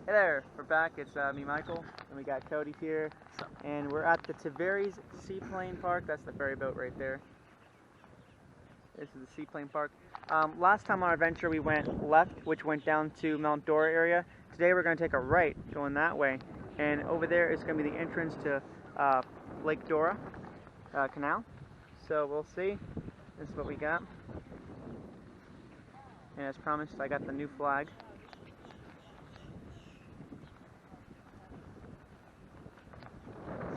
Hey there, we're back. It's me, Michael, and we got Cody here, and we're at the Tavares Seaplane Park. That's the ferry boat right there. This is the Seaplane Park. Last time on our adventure we went left, which went down to Mount Dora area. Today we're going to take a right, going that way, and over there is going to be the entrance to Lake Dora Canal. So we'll see. This is what we got. And as promised, I got the new flag.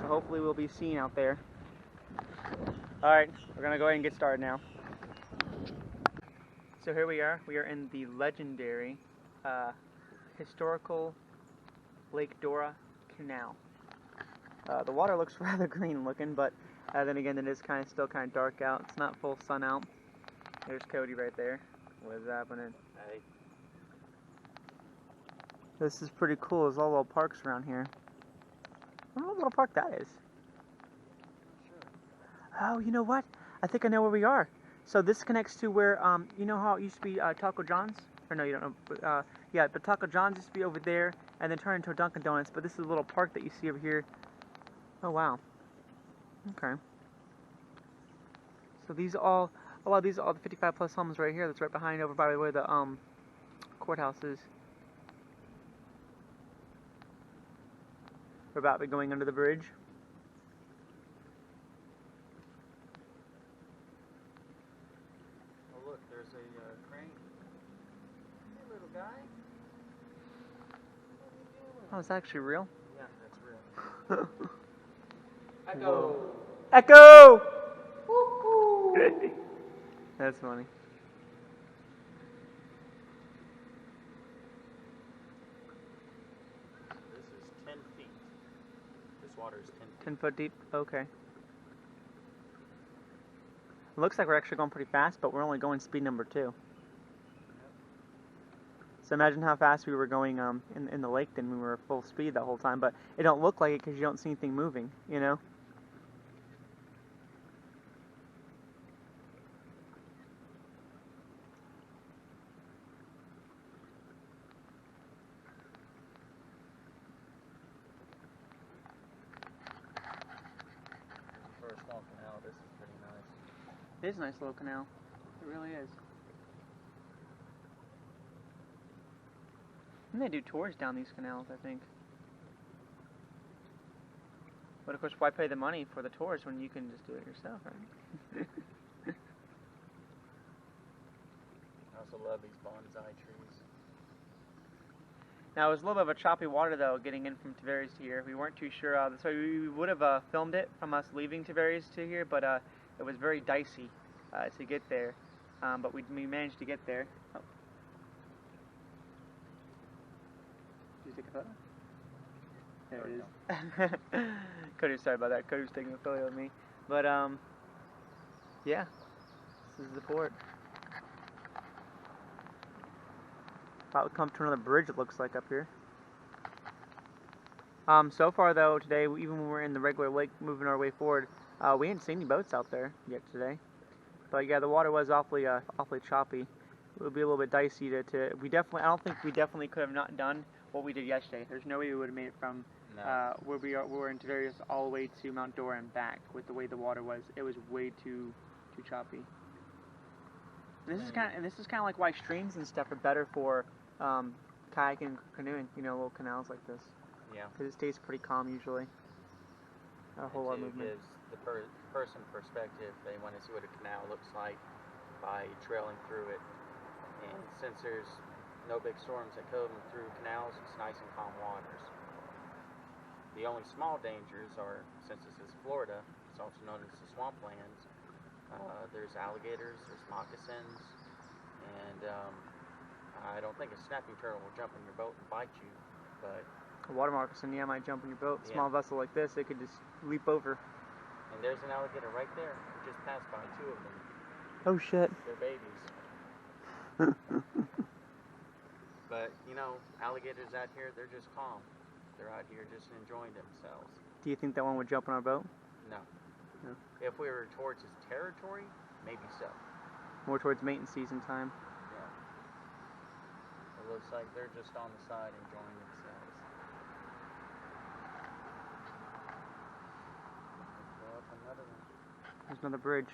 So hopefully we'll be seen out there. Alright, we're going to go ahead and get started now. So here we are. We are in the legendary historical Lake Dora Canal. The water looks rather green looking, but then again it is still kind of dark out. It's not full sun out. There's Cody right there. What is happening? Hey. This is pretty cool. There's all little parks around here. I don't know what little park that is. Sure. Oh, you know what? I think I know where we are. So this connects to where, you know how it used to be Taco John's? Or no, you don't know. But, yeah, the Taco John's used to be over there and then turn into a Dunkin' Donuts. But this is a little park that you see over here. Oh, wow. Okay. So these all, a lot of these are all the 55 plus homes right here. That's right behind over by where the courthouse is. We're about to be going under the bridge. Oh look, there's a crane. Hey little guy. What are you doing? Oh, it's actually real? Yeah, that's real. Echo! Echo! Woo-hoo. That's funny. This is 10 feet. This water is 10 feet. 10 foot deep? Okay. It looks like we're actually going pretty fast, but we're only going speed number 2. Yep. So imagine how fast we were going in the lake then when we were full speed the whole time, but it don't look like it because you don't see anything moving, you know? For a small canal, this is pretty nice. It is a nice little canal. It really is. And they do tours down these canals, I think. But of course, why pay the money for the tours when you can just do it yourself, right? I also love these bonsai trees. Now, it was a little bit of a choppy water, though, getting in from Tavares to here. We weren't too sure. So we would have filmed it from us leaving Tavares to here, but it was very dicey to get there. But we managed to get there. Oh. Did you take a photo? There it is. Cody, sorry about that. Cody's taking a photo of me. But, yeah. This is the port. About to come to another bridge, it looks like, up here. So far, though, today, even when we're in the regular lake moving our way forward, we ain't seen any boats out there yet today. But yeah, the water was awfully choppy. It would be a little bit dicey I don't think we definitely could have not done what we did yesterday. There's no way we would have made it from where we were in Tavares all the way to Mount Dora and back with the way the water was. It was way too choppy. And this is kind of like why streams and stuff are better for kayaking, canoeing. You know, little canals like this. Yeah. Because it stays pretty calm usually. Not a whole lot of movement. Gives the person perspective. They want to see what a canal looks like by trailing through it. And since there's no big storms that come through canals, it's nice and calm waters. The only small dangers are, since this is Florida, it's also known as the swamplands. There's alligators, there's moccasins, and I don't think a snapping turtle will jump in your boat and bite you, but a water moccasin, yeah, might jump in your boat. A small vessel like this, it could just leap over. And there's an alligator right there. We just passed by 2 of them. Oh shit. They're babies. But, you know, alligators out here, they're just calm. They're out here just enjoying themselves. Do you think that one would jump on our boat? No. No. If we were towards his territory, maybe so. More towards mating season time. Yeah. It looks like they're just on the side enjoying themselves. There's another bridge.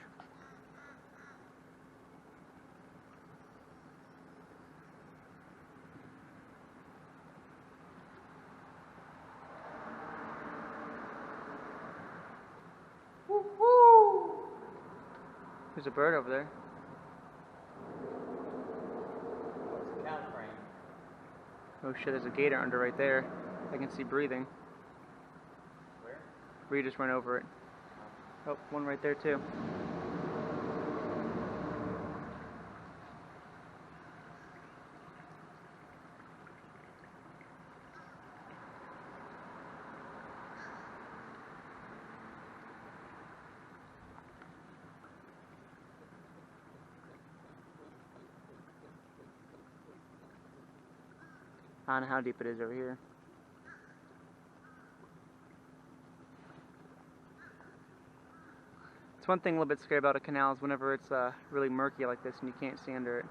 There's a bird over there. It's a cow crane. Oh shit, there's a gator under right there. I can see breathing. Where? Bree just went over it. Oh, one right there too. I don't know how deep it is over here. It's one thing a little bit scary about a canal is whenever it's really murky like this and you can't see under it.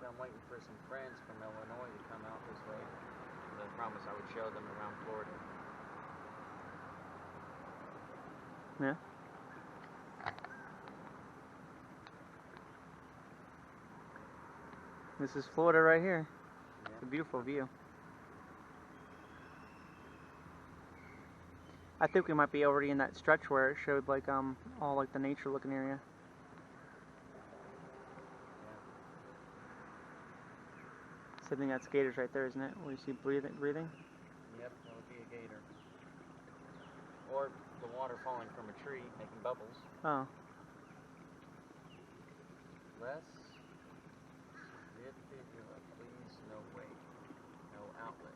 I'm waiting for some friends from Illinois to come out this way. I promised I would show them around Florida. Yeah. This is Florida right here. Yeah. It's a beautiful view. I think we might be already in that stretch where it showed like all like the nature looking area. So I think that's gators right there, isn't it? Where you see breathing? Yep, that would be a gator. Or the water falling from a tree, making bubbles. Oh. Less vestibula, please, no way, no outlet.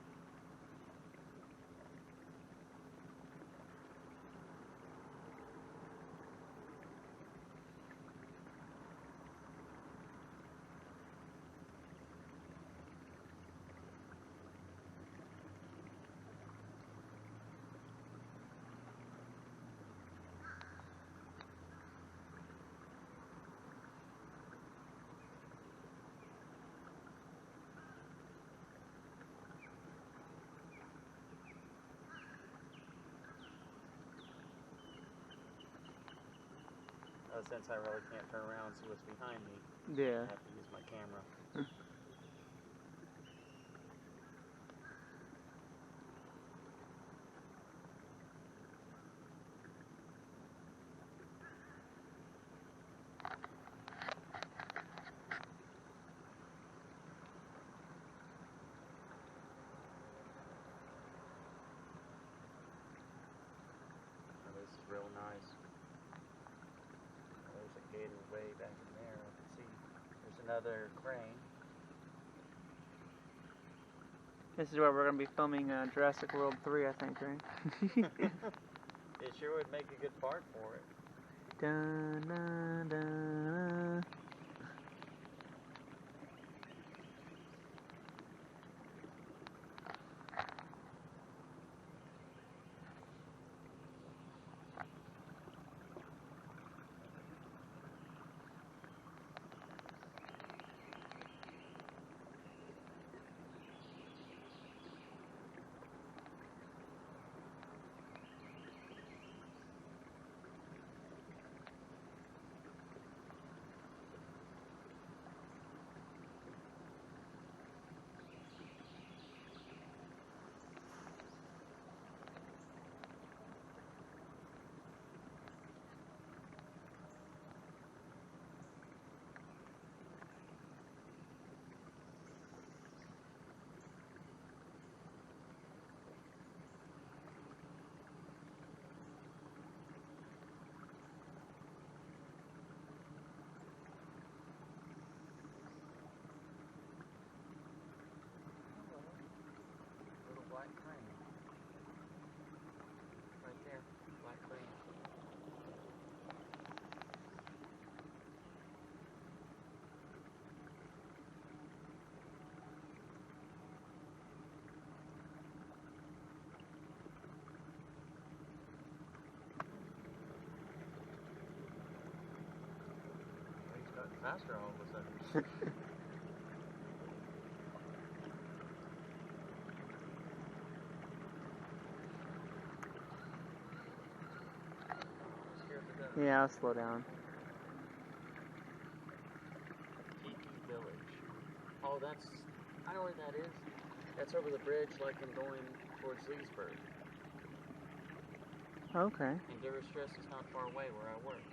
Since I really can't turn around and see what's behind me, Yeah. I have to use my camera. Oh, this is real nice. There's a gator way back in there. I can see. There's another crane. This is where we're going to be filming Jurassic World 3, I think, right? It sure would make a good part for it. Dun, dun, dun. Little black crane. Right there. Black crane. He's gotten faster all of a sudden. Yeah, I'll slow down. Tiki Village. Oh, I know where that is. That's over the bridge, like in going towards Leesburg. Okay. And Dora Stress is not far away where I work.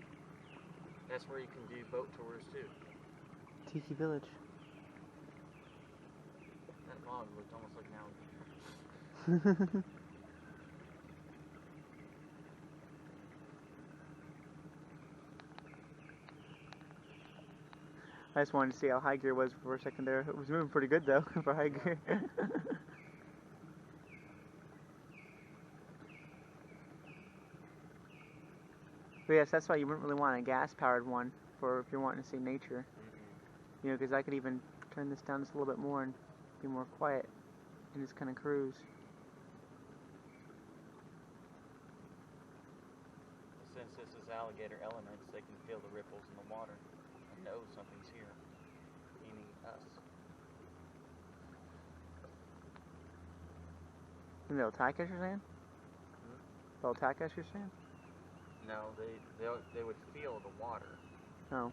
That's where you can do boat tours too. Tiki Village. That log looked almost like an alligator. I just wanted to see how high gear was for a second there. It was moving pretty good though for high gear. But yes, that's why you wouldn't really want a gas-powered one for if you're wanting to see nature. You know, because I could even turn this down just a little bit more and be more quiet and just kind of cruise. Since this is alligator elements, they can feel the ripples in the water and know something's here, meaning us. And they'll attack us, you're saying? They'll attack us, you're saying? No, they would feel the water. Oh.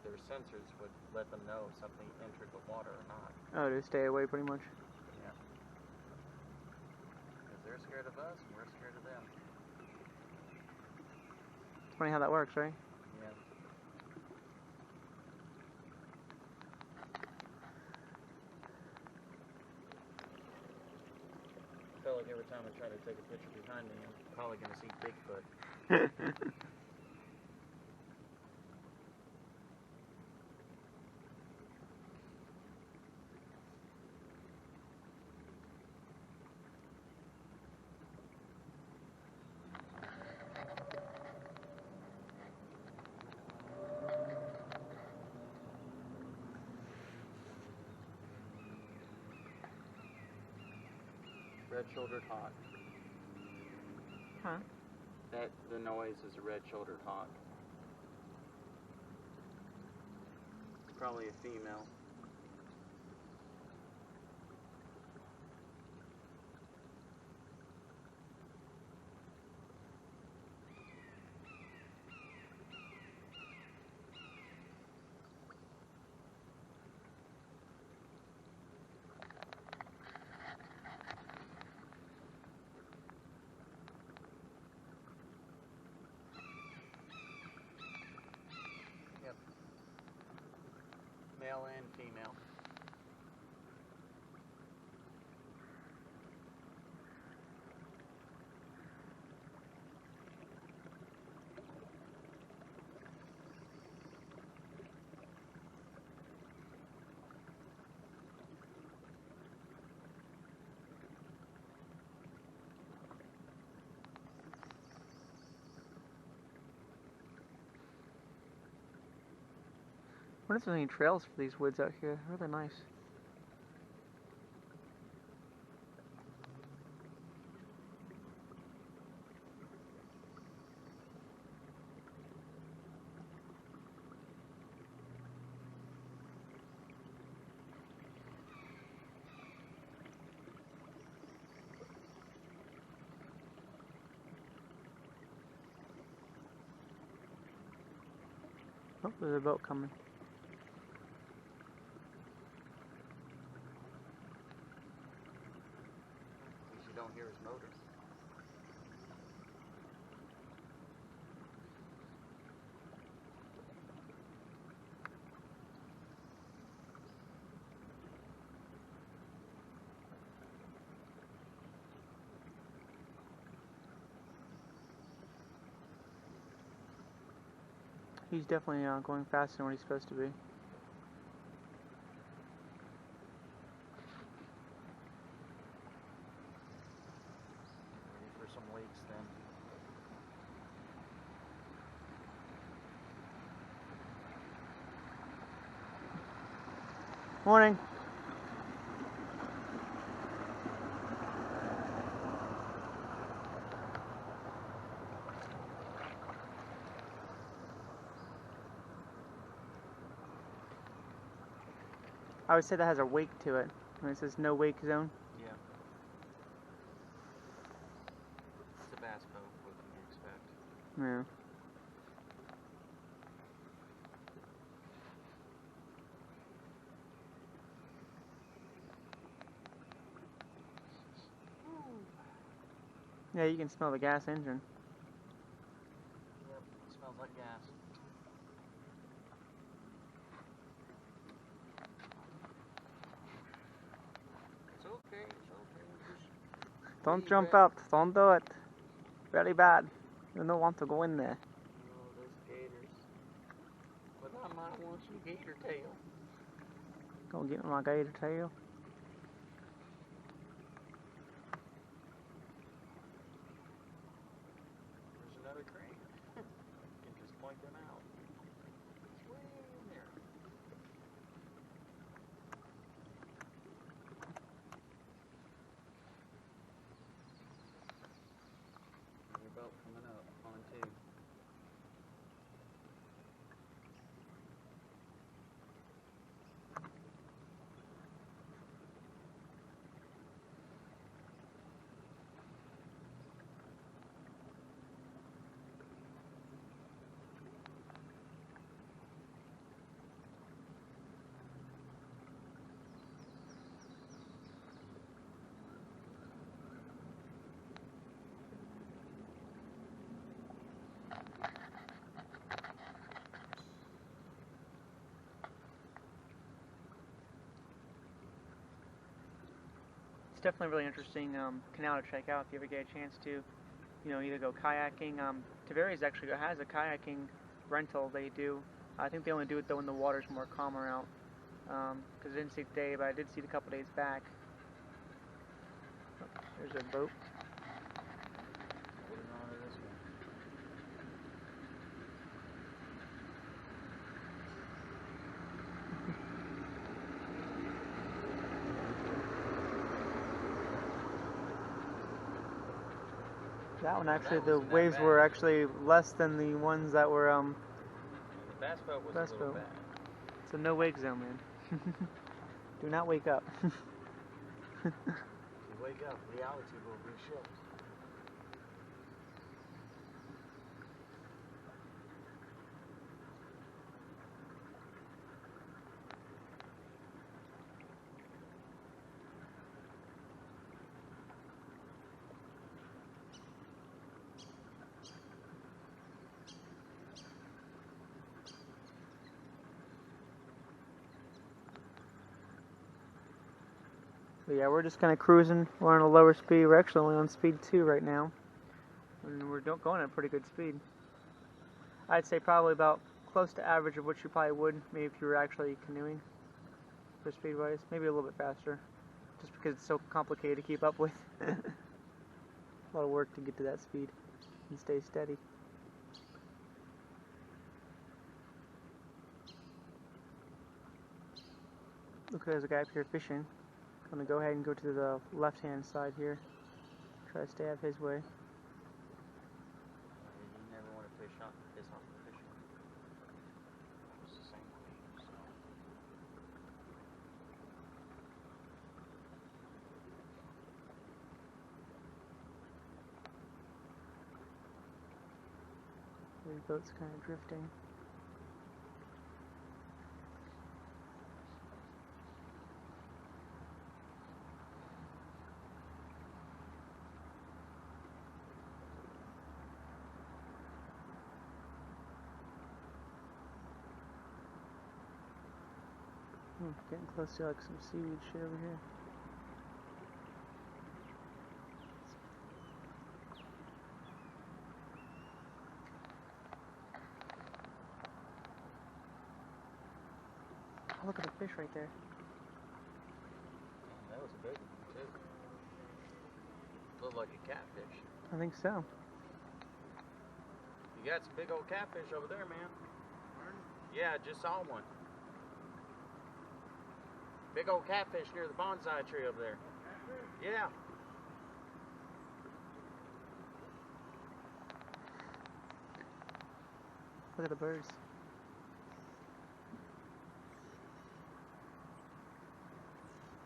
Their sensors would let them know if something entered the water or not. Oh, to stay away pretty much? Yeah. Because they're scared of us and we're scared of them. It's funny how that works, right? Yeah. I feel like every time I try to take a picture behind me, I'm probably going to see Bigfoot. Red-shouldered hawk. Huh? The noise is a red-shouldered hawk. It's probably a female. Male and female. I wonder if there's any trails for these woods out here. They're really nice. Oh, there's a boat coming. At least you don't hear his motor. He's definitely going faster than what he's supposed to be. Ready for some wakes then. Morning. I would say that has a wake to it. When it says no wake zone. Yeah. It's a bass boat, what can you expect? Yeah. Yeah, you can smell the gas engine. Yep, it smells like gas. It's okay, it's okay. Just Don't jump out. Don't do it. Very bad. You don't want to go in there. oh, those gators. But I might want some gator tail. Go get my gator tail. There's another crane. You can just point them out. It's way in there. Another boat coming up on two. It's definitely a really interesting canal to check out if you ever get a chance to, either go kayaking. Tavares actually has a kayaking rental they do. I think they only do it though when the water's more calmer out. Because I didn't see it today, but I did see it a couple days back. Oh, there's a boat. Holding on to this one. That one actually, that the wasn't that waves bad. were actually less than the ones that were The bass boat was bass a little boat. bad. So no wake zone, man. Do not wake up. If you wake up, reality will reshift. But yeah, we're just kind of cruising. We're on a lower speed. We're actually only on speed 2 right now. And we're going at pretty good speed. I'd say probably about close to average of what you probably would, maybe if you were actually canoeing for speed-wise. Maybe a little bit faster. Just because it's so complicated to keep up with. A lot of work to get to that speed and stay steady. Look, there's a guy up here fishing. I'm gonna go ahead and go to the left-hand side here. Try to stay out of his way. You never want to piss off the fish. It's the same way. So. The boat's kind of drifting. Getting close to like some seaweed shit over here. Oh, look at the fish right there. Man, that was a big one too. Looked like a catfish. I think so. You got some big old catfish over there, man. Yeah, I just saw one. Big old catfish near the bonsai tree over there. Yeah. Look at the birds.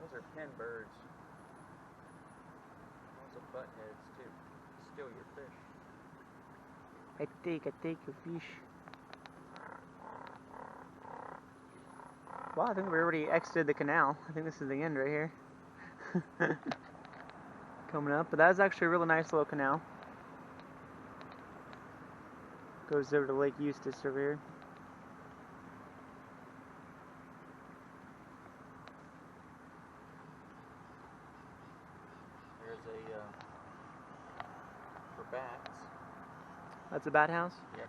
Those are pin birds. Those are buttheads too. Steal your fish. I take your fish. Well, I think we already exited the canal. I think this is the end right here. coming up. But that is actually a really nice little canal. Goes over to Lake Eustis over here. There's a for bats. That's a bat house? Yep.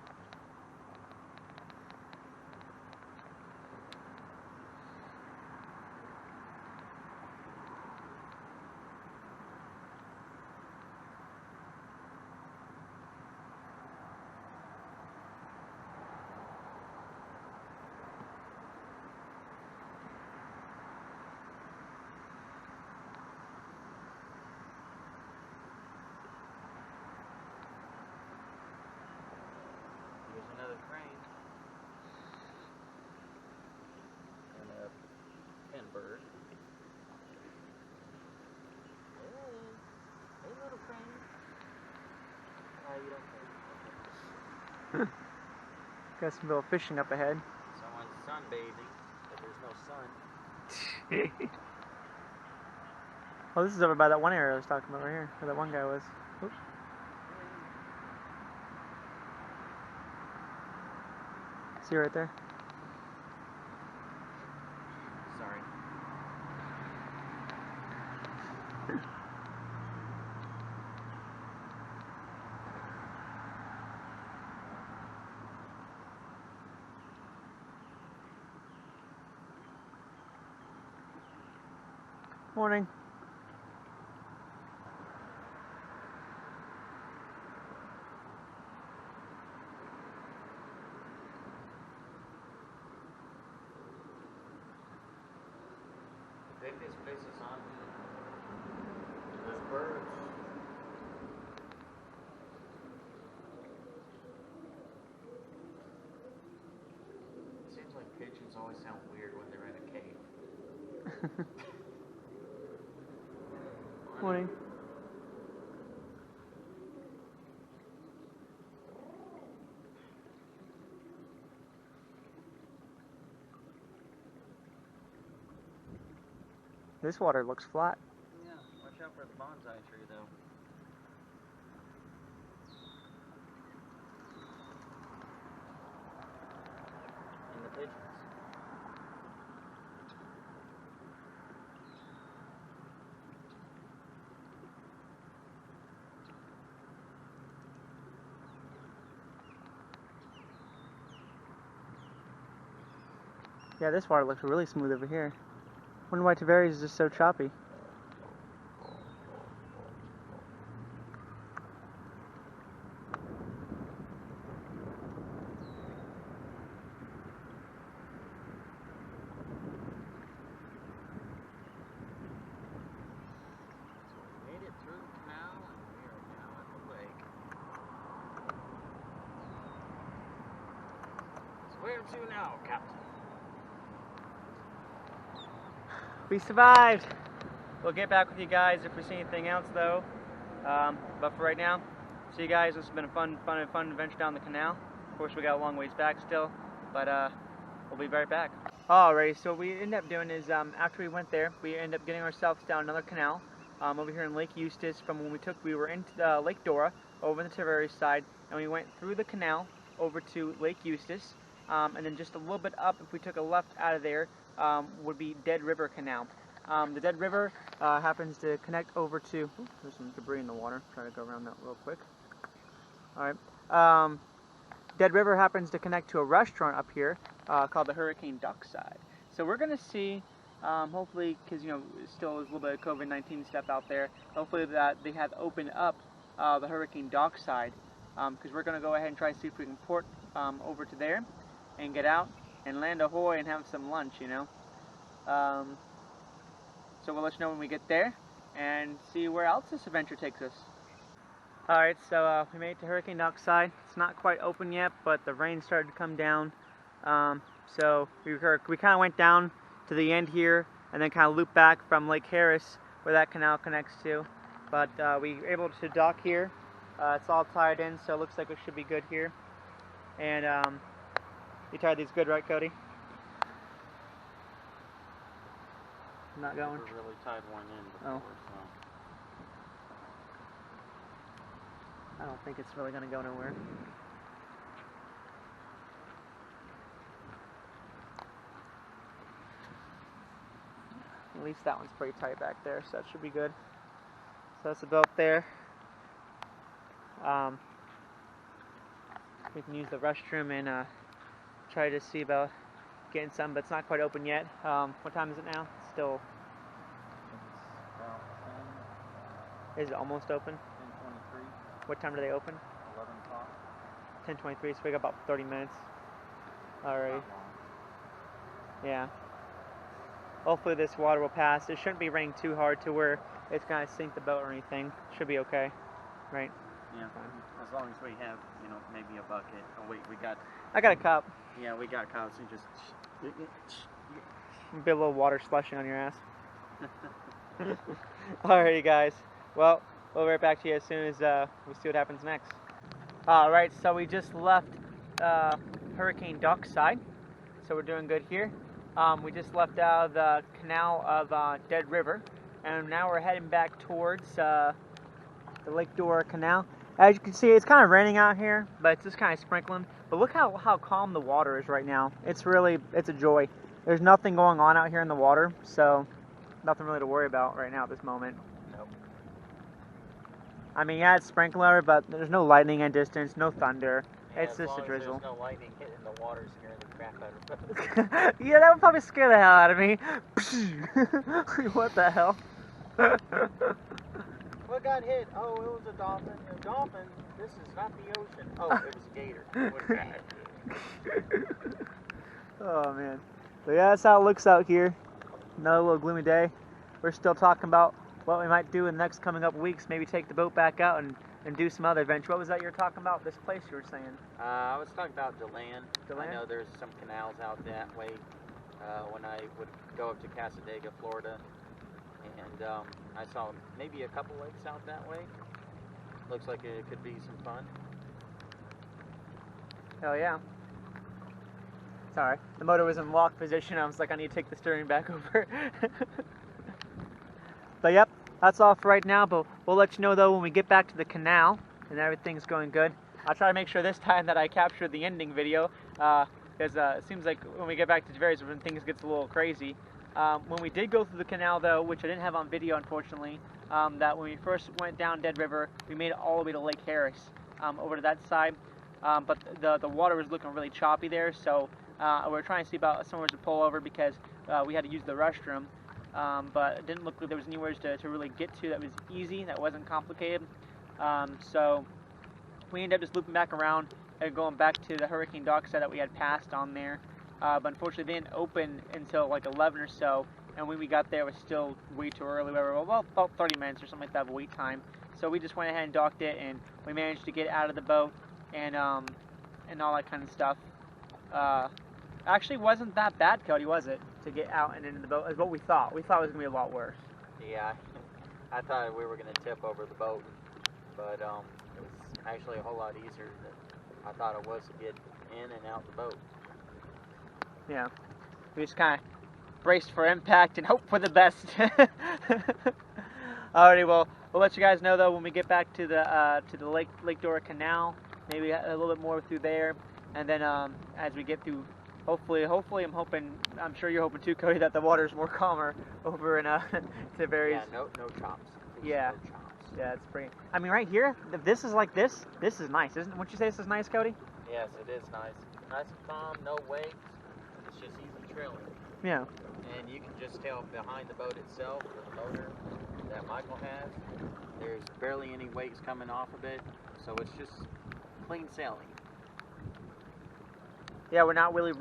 Here's another crane. And a pinbird. Hey little crane. You don't care. Got some little fishing up ahead. Someone's sunbathing, but there's no sun. Oh, this is over by that one area I was talking about right here, where that one guy was. Oops. See right there? Sorry. Morning. I think this place is on. There's birds. It seems like pigeons always sound weird when they're in a cave. Morning. This water looks flat. Yeah, watch out for the bonsai tree though. And the pigeons. Yeah, this water looks really smooth over here. Wonder why Tavares is just so choppy. We made it through the canal and we are now at the lake. So where to now, Captain? We survived! We'll get back with you guys if we see anything else though. But for right now, see you guys. This has been a fun adventure down the canal. Of course, we got a long ways back still, but we'll be right back. Alrighty, so what we ended up doing is after we went there, we ended up getting ourselves down another canal over here in Lake Eustis. From when we were into Lake Dora over the Tavares side, and we went through the canal over to Lake Eustis, and then just a little bit up, if we took a left out of there, would be Dead River Canal. The Dead River happens to connect over to, ooh, there's some debris in the water, try to go around that real quick. Alright, Dead River happens to connect to a restaurant up here called the Hurricane Dockside. So we're going to see, hopefully, because still there's a little bit of COVID-19 stuff out there, hopefully that they have opened up the Hurricane Dockside, because we're going to go ahead and try to see if we can port over to there and get out and land ahoy and have some lunch, So we'll let you know when we get there and see where else this adventure takes us. Alright, so we made it to Hurricane Dockside. It's not quite open yet, but the rain started to come down. So we kind of went down to the end here and then kind of looped back from Lake Harris where that canal connects to. But we were able to dock here. It's all tied in, so it looks like it should be good here. And you tied these good, right, Cody? Not going? Never really tied one in before, so. I don't think it's really going to go nowhere. At least that one's pretty tight back there, so that should be good. So that's the boat there. We can use the restroom and try to see about getting some, but it's not quite open yet. What time is it now? It's still. It's about 10. Is it almost open? 10:23. What time do they open? 11 o'clock. 10:23. So we got about 30 minutes. Alright. Yeah. Hopefully this water will pass. It shouldn't be raining too hard to where it's gonna sink the boat or anything. Should be okay, right? Yeah. As long as we have, maybe a bucket. Oh wait, I got a cup. Yeah, we got cups and just. Be a little water slushing on your ass. Alrighty, guys. Well, we'll be right back to you as soon as we see what happens next. Alright, so we just left Hurricane Dockside, so we're doing good here. We just left out of the canal of Dead River, and now we're heading back towards the Lake Dora Canal. As you can see, it's kind of raining out here, but it's just kind of sprinkling. But look how calm the water is right now. It's a joy. There's nothing going on out here in the water, so nothing really to worry about right now at this moment. Nope. I mean, yeah, it's sprinkler, but there's no lightning in distance, no thunder. Yeah, it's just a drizzle. There's no lightning hitting the water, scaring the crap out of us. Yeah, that would probably scare the hell out of me. What the hell? What got hit? Oh, it was a dolphin. A dolphin? This is not the ocean. Oh, it was a gator. What got it? Oh, man. So yeah, that's how it looks out here. Another little gloomy day. We're still talking about what we might do in the next coming up weeks. Maybe take the boat back out and do some other adventure. What was that you were talking about? This place you were saying? I was talking about DeLand. DeLand? I know there's some canals out that way. When I would go up to Casadega, Florida, and I saw maybe a couple lakes out that way. Looks like it could be some fun. Hell yeah. Sorry, the motor was in lock position. I was like, I need to take the steering back over. But yep, that's all for right now. But we'll let you know though when we get back to the canal and everything's going good. I'll try to make sure this time that I captured the ending video, because it seems like when we get back to Tavares, when things gets a little crazy. When we did go through the canal though, which I didn't have on video unfortunately, that when we first went down Dead River, we made it all the way to Lake Harris, over to that side. But the water was looking really choppy there, so we were trying to see about somewhere to pull over because we had to use the restroom. But it didn't look like there was anywhere to really get to that was easy, that wasn't complicated. So we ended up just looping back around and going back to the Hurricane Dockside that we had passed on there. But unfortunately they didn't open until like 11 or so, and when we got there it was still way too early. We were about 30 minutes or something like that of wait time. So we just went ahead and docked it, and we managed to get out of the boat and all that kind of stuff. Actually wasn't that bad, Cody, was it? To get out and into the boat is what we thought. We thought it was gonna be a lot worse. Yeah, I thought we were gonna tip over the boat, but it was actually a whole lot easier than I thought it was to get in and out the boat. Yeah, we just kind of braced for impact and hope for the best. Alrighty, well, we'll let you guys know though when we get back to the Lake Dora Canal. Maybe a little bit more through there, and then as we get through. Hopefully, I'm sure you're hoping too, Cody, that the water's more calmer over in Tavares. Yeah, no chops. Yeah. No chops. Yeah, it's pretty. I mean, right here, if this is like this is nice, isn't it? Wouldn't you say this is nice, Cody? Yes, it is nice. Nice and calm, no waves. It's just easy trailing. Yeah. And you can just tell behind the boat itself, the motor that Michael has, there's barely any waves coming off of it, so it's just clean sailing. Yeah, we're not really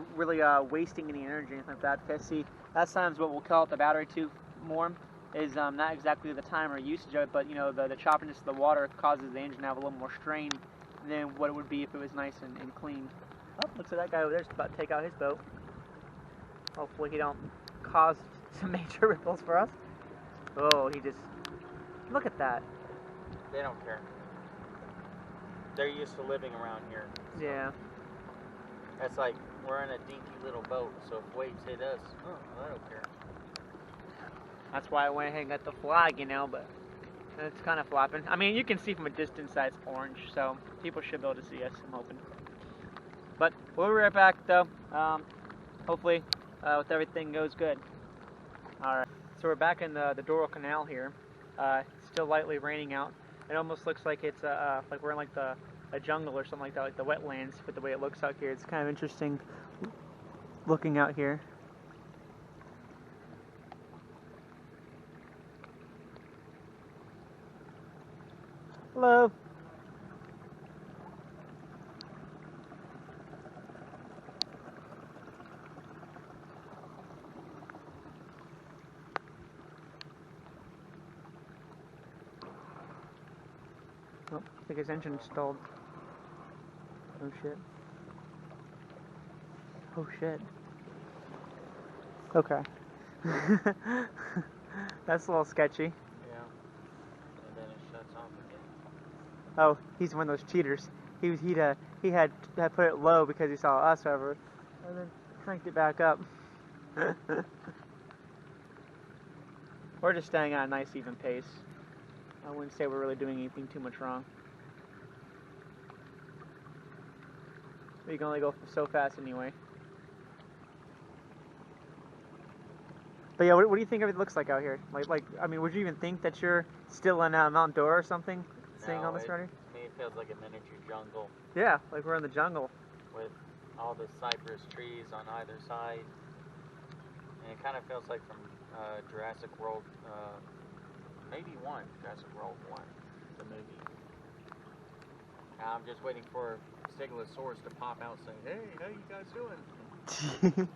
wasting any energy or anything like that. Because see, that's sometimes what we'll call it the battery too more is not exactly the time or usage of it, but you know the choppiness of the water causes the engine to have a little more strain than what it would be if it was nice and clean. Oh, looks like that guy over there's about to take out his boat. Hopefully he don't cause some major ripples for us. Oh, he just look at that. They don't care. They're used to living around here. So. Yeah. That's like, we're in a dinky little boat, so if waves hit us, I don't care. That's why I went ahead and got the flag, you know, but And it's kind of flapping. I mean, you can see from a distance that it's orange, so people should be able to see us, I'm hoping. But we'll be right back, though. Hopefully, with everything goes good. Alright, so we're back in the Dora Canal here. Still lightly raining out. It almost looks like it's like we're in like a jungle or something like that, like the wetlands, with the way it looks out here. It's kind of interesting looking out here. Hello. Oh, I think his engine stalled. Oh shit. Oh shit. Okay. That's a little sketchy. Yeah. And then it shuts off again. Oh, he's one of those cheaters. He had put it low because he saw us over, and then cranked it back up. We're just staying at a nice even pace. I wouldn't say we're really doing anything too much wrong. We can only go so fast anyway. But yeah, what do you think it looks like out here? Like, I mean, would you even think that you're still in Mount Dora or something, seeing all this right here? To me, it feels like a miniature jungle. Yeah, like we're in the jungle. With all the cypress trees on either side. And it kind of feels like from Jurassic World, maybe Jurassic World 1, the movie. Now I'm just waiting for Stegosaurus to pop out saying, hey, how you guys doing?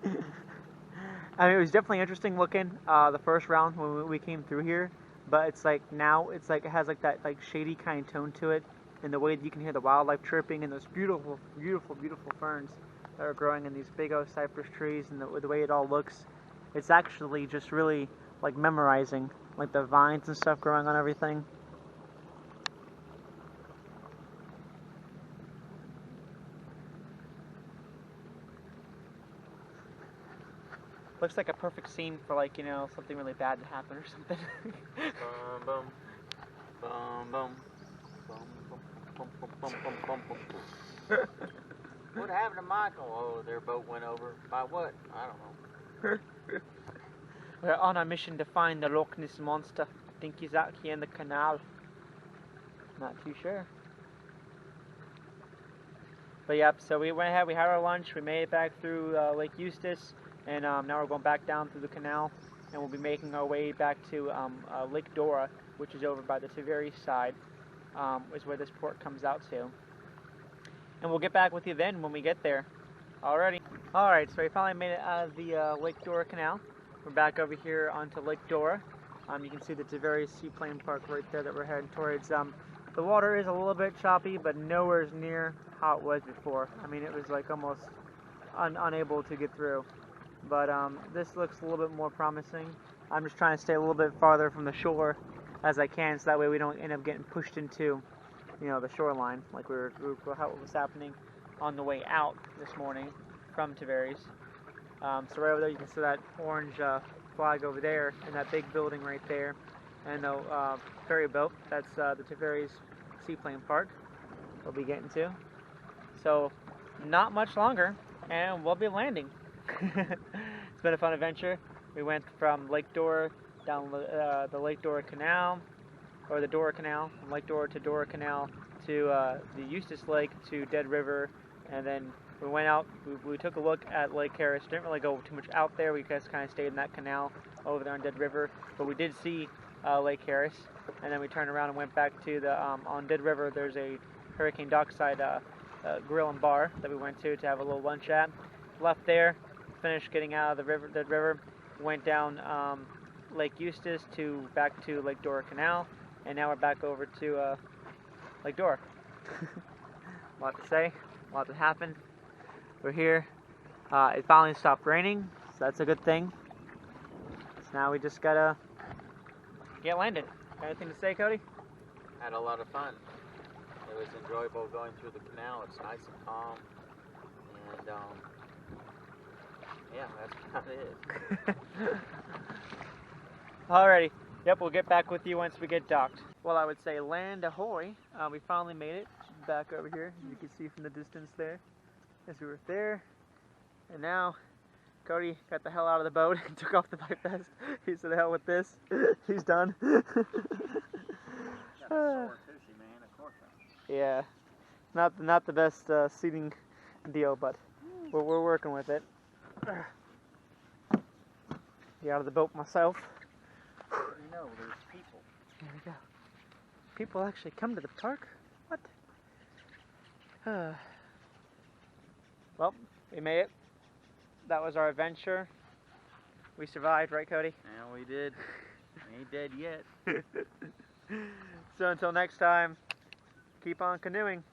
I mean, it was definitely interesting looking the first round when we came through here, but it's like now it's like it has like that like shady kind of tone to it, and the way that you can hear the wildlife chirping and those beautiful, beautiful, beautiful ferns that are growing in these big old cypress trees, and the way it all looks, it's actually just really like memorizing, like the vines and stuff growing on everything. Looks like a perfect scene for, like, you know, something really bad to happen or something. Boom, boom, boom, boom, boom, boom, boom, boom, boom, boom, boom. What happened to Michael? Oh, their boat went over. By what? I don't know. We're on a mission to find the Loch Ness Monster. I think he's out here in the canal. Not too sure. But yep, so we went ahead, we had our lunch, we made it back through Lake Eustis. And now we're going back down through the canal, and we'll be making our way back to Lake Dora, which is over by the Taveri side, is where this port comes out to. And we'll get back with you then when we get there. Alrighty. Alright, so we finally made it out of the Lake Dora Canal. We're back over here onto Lake Dora. You can see the Taveri Seaplane Park right there that we're heading towards. The water is a little bit choppy, but nowhere near how it was before. I mean, it was like almost unable to get through. But this looks a little bit more promising. I'm just trying to stay a little bit farther from the shore as I can, so that way we don't end up getting pushed into, you know, the shoreline like what was happening on the way out this morning from Taveri's. So right over there you can see that orange flag over there, and that big building right there, and the ferry boat. That's the Taveri's Seaplane Park we'll be getting to. So not much longer, and we'll be landing. It's been a fun adventure. We went from Lake Dora down the Lake Dora Canal, or the Dora Canal, from Lake Dora to Dora Canal to the Eustis Lake to Dead River, and then we went out. We took a look at Lake Harris. Didn't really go too much out there. We just kind of stayed in that canal over there on Dead River, but we did see Lake Harris, and then we turned around and went back to the on Dead River. There's a Hurricane Dockside grill and bar that we went to have a little lunch at. Left there. Finished getting out of the Dead River, went down Lake Eustis back to Lake Dora Canal, and now we're back over to Lake Dora. A lot to say, a lot to happen. We're here. It finally stopped raining, so that's a good thing. So now we just gotta get landed. Got anything to say, Cody? Had a lot of fun. It was enjoyable going through the canal. It's nice and calm, and yeah, that's about it. Alrighty. Yep, we'll get back with you once we get docked. Well, I would say land ahoy. We finally made it back over here. You can see from the distance there. As we were there. And now, Cody got the hell out of the boat and took off the life vest. He said, "The hell with this." He's done. Yeah, not the best seating deal, but we're working with it. Get out of the boat myself. You know, there's people. There we go. People actually come to the park? What? Well, we made it. That was our adventure. We survived, right, Cody? Yeah, we did. We ain't dead yet. So until next time, keep on canoeing.